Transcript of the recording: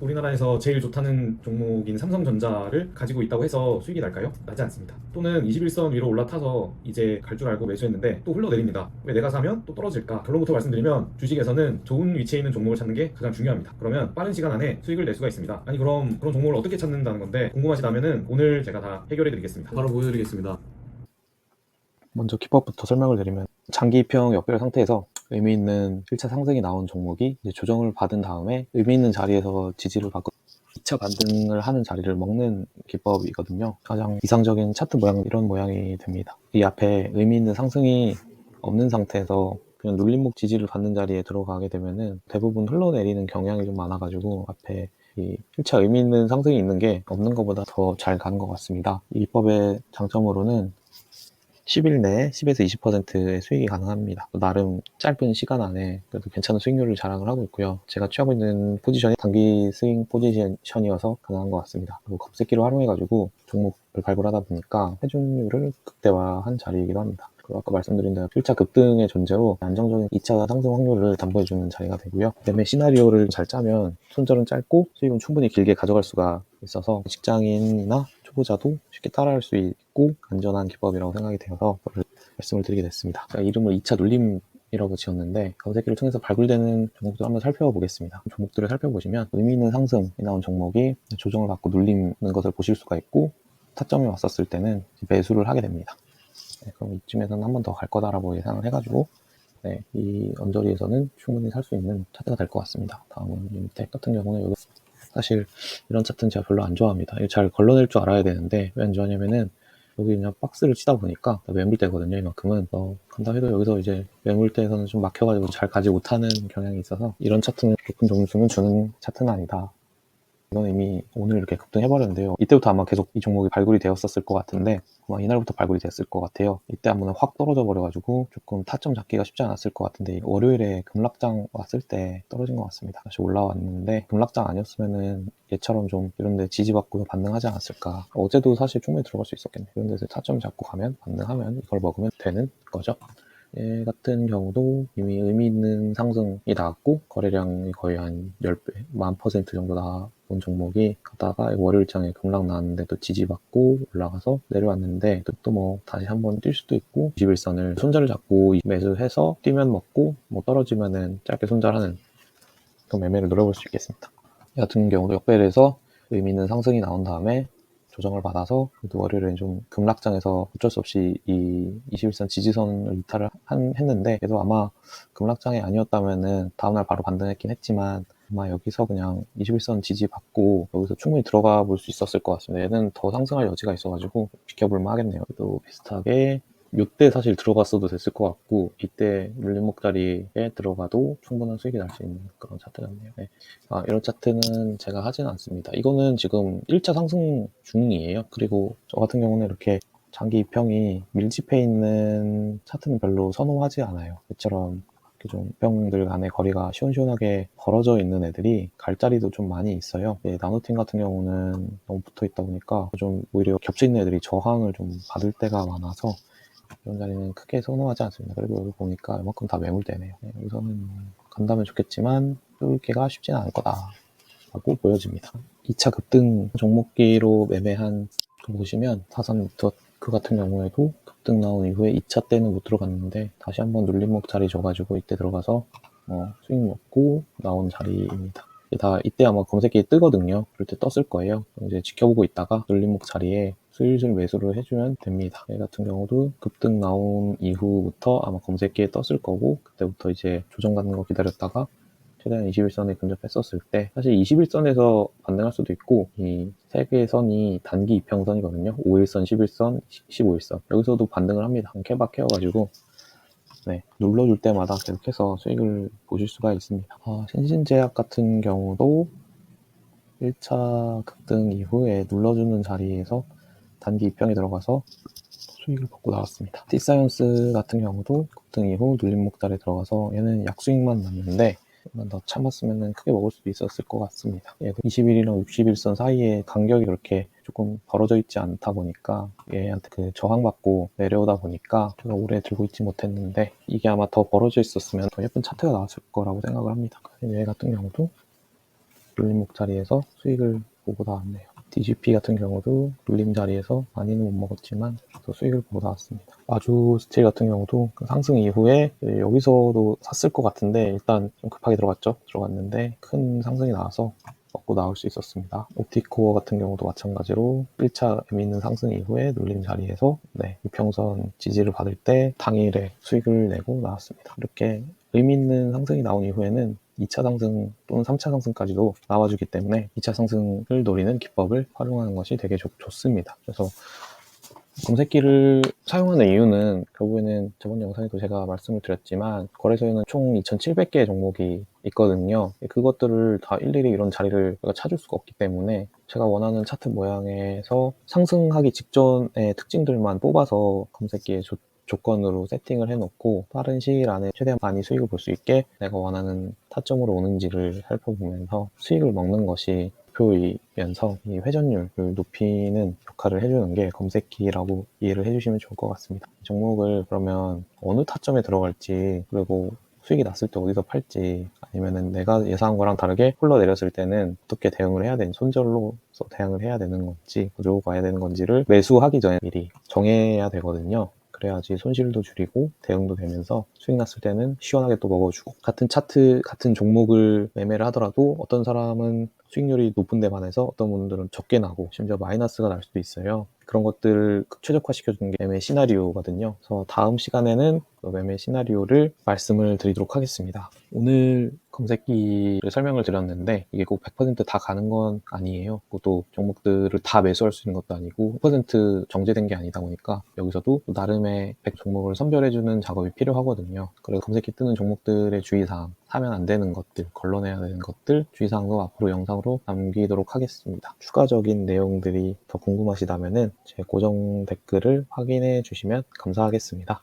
우리나라에서 제일 좋다는 종목인 삼성전자를 가지고 있다고 해서 수익이 날까요? 나지 않습니다. 또는 21선 위로 올라타서 이제 갈 줄 알고 매수했는데 또 흘러내립니다. 왜 내가 사면 또 떨어질까? 결론부터 말씀드리면 주식에서는 좋은 위치에 있는 종목을 찾는 게 가장 중요합니다. 그러면 빠른 시간 안에 수익을 낼 수가 있습니다. 아니 그럼 그런 종목을 어떻게 찾는다는 건데 궁금하시다면 오늘 제가 다 해결해 드리겠습니다. 바로 보여드리겠습니다. 먼저 기법부터 설명을 드리면 장기 입형 역별 상태에서 의미 있는 1차 상승이 나온 종목이 이제 조정을 받은 다음에 의미 있는 자리에서 지지를 받고 2차 반등을 하는 자리를 먹는 기법이거든요. 가장 이상적인 차트 모양은 이런 모양이 됩니다. 이 앞에 의미 있는 상승이 없는 상태에서 그냥 눌림목 지지를 받는 자리에 들어가게 되면은 대부분 흘러내리는 경향이 좀 많아가지고 앞에 이 1차 의미 있는 상승이 있는 게 없는 것보다 더 잘 가는 것 같습니다. 이 기법의 장점으로는 10일 내에 10에서 20%의 수익이 가능합니다. 나름 짧은 시간 안에 그래도 괜찮은 수익률을 자랑을 하고 있고요. 제가 취하고 있는 포지션이 단기 스윙 포지션이어서 가능한 것 같습니다. 그리고 겁새끼를 활용해가지고 종목을 발굴하다 보니까 회전율을 극대화한 자리이기도 합니다. 그리고 아까 말씀드린 대로 1차 급등의 존재로 안정적인 2차 상승 확률을 담보해주는 자리가 되고요. 매매 시나리오를 잘 짜면 손절은 짧고 수익은 충분히 길게 가져갈 수가 있어서 직장인이나 초보자도 쉽게 따라할 수 있고 안전한 기법이라고 생각이 되어서 말씀을 드리게 됐습니다. 제가 이름을 2차 눌림이라고 지었는데 검색기를 통해서 발굴되는 종목들을 한번 살펴보겠습니다. 종목들을 살펴보시면 의미 있는 상승이 나온 종목이 조정을 받고 눌리는 것을 보실 수가 있고 타점이 왔었을 때는 매수를 하게 됩니다. 네, 그럼 이쯤에서는 한 번 더 갈 거다라고 예상을 해가지고 네, 이 언저리에서는 충분히 살 수 있는 차트가 될 것 같습니다. 다음은 밑에 같은 경우는 여기 사실 이런 차트는 제가 별로 안 좋아합니다. 이거 잘 걸러낼 줄 알아야 되는데 왜 안 좋아하냐면은 여기 그냥 박스를 치다 보니까 매물대거든요. 이만큼은 간다 해도 여기서 이제 매물대에서는 좀 막혀가지고 잘 가지 못하는 경향이 있어서 이런 차트는 높은 점수는 주는 차트는 아니다. 이건 이미 오늘 이렇게 급등해버렸는데요. 이때부터 아마 계속 이 종목이 발굴이 되었었을 것 같은데 아마 이날부터 발굴이 됐을 것 같아요. 이때 한번 확 떨어져 버려가지고 조금 타점 잡기가 쉽지 않았을 것 같은데 월요일에 급락장 왔을 때 떨어진 것 같습니다. 다시 올라왔는데 급락장 아니었으면은 얘처럼 좀 이런 데 지지받고 반등하지 않았을까. 어제도 사실 충분히 들어갈 수 있었겠네요. 이런 데서 타점 잡고 가면 반등하면 이걸 먹으면 되는 거죠. 얘 같은 경우도 이미 의미 있는 상승이 나왔고 거래량이 거의 한 10배, 10,000% 정도 나온 종목이 가다가 월요일장에 급락 나왔는데 또 지지받고 올라가서 내려왔는데 또 뭐 다시 한번 뛸 수도 있고 21선을 손절을 잡고 매수해서 뛰면 먹고 뭐 떨어지면은 짧게 손절하는 그런 매매를 노려볼 수 있겠습니다. 이 같은 경우도 역배열에서 의미 있는 상승이 나온 다음에 조정을 받아서 월요일에 좀 급락장에서 어쩔 수 없이 이 21선 지지선을 이탈을 했는데 그래도 아마 급락장이 아니었다면은 다음날 바로 반등했긴 했지만 아마 여기서 그냥 21선 지지 받고 여기서 충분히 들어가 볼 수 있었을 것 같습니다. 얘는 더 상승할 여지가 있어가지고 지켜볼만 하겠네요. 또 비슷하게 이때 사실 들어갔어도 됐을 것 같고 이때 눌림목 자리에 들어가도 충분한 수익이 날 수 있는 그런 차트 같네요. 네. 이런 차트는 제가 하지는 않습니다. 이거는 지금 1차 상승 중이에요. 그리고 저 같은 경우는 이렇게 장기 입형이 밀집해 있는 차트는 별로 선호하지 않아요. 이처럼 좀 입형들 간의 거리가 시원시원하게 벌어져 있는 애들이 갈 자리도 좀 많이 있어요. 나노팀 같은 경우는 너무 붙어 있다 보니까 좀 오히려 겹쳐 있는 애들이 저항을 좀 받을 때가 많아서 이런 자리는 크게 선호하지 않습니다. 그리고 여기 보니까 이만큼 다 매물대네요. 여기서는 간다면 좋겠지만 뚫기가 쉽지는 않을 거다라고 보여집니다. 2차 급등 종목기로 매매한 거 보시면 사선 네트워크 같은 경우에도 급등 나온 이후에 2차 때는 못 들어갔는데 다시 한번 눌림목 자리 줘가지고 이때 들어가서 수익 먹고 나온 자리입니다. 이때 아마 검색기 뜨거든요. 그럴 때 떴을 거예요. 이제 지켜보고 있다가 눌림목 자리에 슬슬 매수를 해주면 됩니다. 얘 같은 경우도 급등 나온 이후부터 아마 검색기에 떴을 거고 그때부터 이제 조정 받는 거 기다렸다가 최대한 21선에 근접했었을 때 사실 21선에서 반등할 수도 있고 이 세 개의 선이 단기 이평선이거든요. 5일선, 11선, 15일선 여기서도 반등을 합니다. 케바케어가지고 네, 눌러줄 때마다 계속해서 수익을 보실 수가 있습니다. 신신제약 같은 경우도 1차 급등 이후에 눌러주는 자리에서 단기 입형에 들어가서 수익을 받고 나왔습니다. T사이언스 같은 경우도 급등 이후 눌림목 자리에 들어가서 얘는 약수익만 났는데 조금만 더 참았으면 크게 먹을 수도 있었을 것 같습니다. 얘도 21일이랑 61선 사이에 간격이 그렇게 조금 벌어져 있지 않다 보니까 얘한테 그 저항받고 내려오다 보니까 제가 오래 들고 있지 못했는데 이게 아마 더 벌어져 있었으면 더 예쁜 차트가 나왔을 거라고 생각을 합니다. 얘 같은 경우도 눌림목 자리에서 수익을 보고 나왔네요. DGP 같은 경우도 눌림 자리에서 많이는 못 먹었지만 또 수익을 보고 나왔습니다. 아주 스틸 같은 경우도 상승 이후에 여기서도 샀을 것 같은데 일단 좀 급하게 들어갔는데 큰 상승이 나와서 먹고 나올 수 있었습니다. 옵티코어 같은 경우도 마찬가지로 1차 재미있는 상승 이후에 눌림 자리에서 이평선 지지를 받을 때 당일에 수익을 내고 나왔습니다. 이렇게 의미 있는 상승이 나온 이후에는 2차 상승 또는 3차 상승까지도 나와주기 때문에 2차 상승을 노리는 기법을 활용하는 것이 되게 좋습니다. 그래서 검색기를 사용하는 이유는 결국에는 저번 영상에도 제가 말씀을 드렸지만 거래소에는 총 2,700개의 종목이 있거든요. 그것들을 다 일일이 이런 자리를 찾을 수가 없기 때문에 제가 원하는 차트 모양에서 상승하기 직전의 특징들만 뽑아서 검색기에 조건으로 세팅을 해놓고 빠른 시일 안에 최대한 많이 수익을 볼 수 있게 내가 원하는 타점으로 오는지를 살펴보면서 수익을 먹는 것이 목표이면서 이 회전율을 높이는 역할을 해주는 게 검색기라고 이해를 해주시면 좋을 것 같습니다. 이 종목을 그러면 어느 타점에 들어갈지, 그리고 수익이 났을 때 어디서 팔지, 아니면은 내가 예상한 거랑 다르게 흘러내렸을 때는 어떻게 대응을 해야 되는지, 손절로서 대응을 해야 되는 건지, 가지고 가야 되는 건지를 매수하기 전에 미리 정해야 되거든요. 그래야지 손실도 줄이고 대응도 되면서 수익 났을 때는 시원하게 또 먹어주고, 같은 차트, 같은 종목을 매매를 하더라도 어떤 사람은 수익률이 높은 데 반해서 어떤 분들은 적게 나고 심지어 마이너스가 날 수도 있어요. 그런 것들을 최적화시켜주는 게 매매 시나리오거든요. 그래서 다음 시간에는 그 매매 시나리오를 말씀을 드리도록 하겠습니다. 오늘 검색기를 설명을 드렸는데 이게 꼭 100%다 가는 건 아니에요. 또 종목들을 다 매수할 수 있는 것도 아니고 100% 정제된 게 아니다 보니까 여기서도 나름의 100 종목을 선별해주는 작업이 필요하거든요. 그래서 검색기 뜨는 종목들의 주의사항, 사면 안 되는 것들, 걸러내야 되는 것들, 주의사항도 앞으로 영상으로 남기도록 하겠습니다. 추가적인 내용들이 더 궁금하시다면 제 고정 댓글을 확인해 주시면 감사하겠습니다.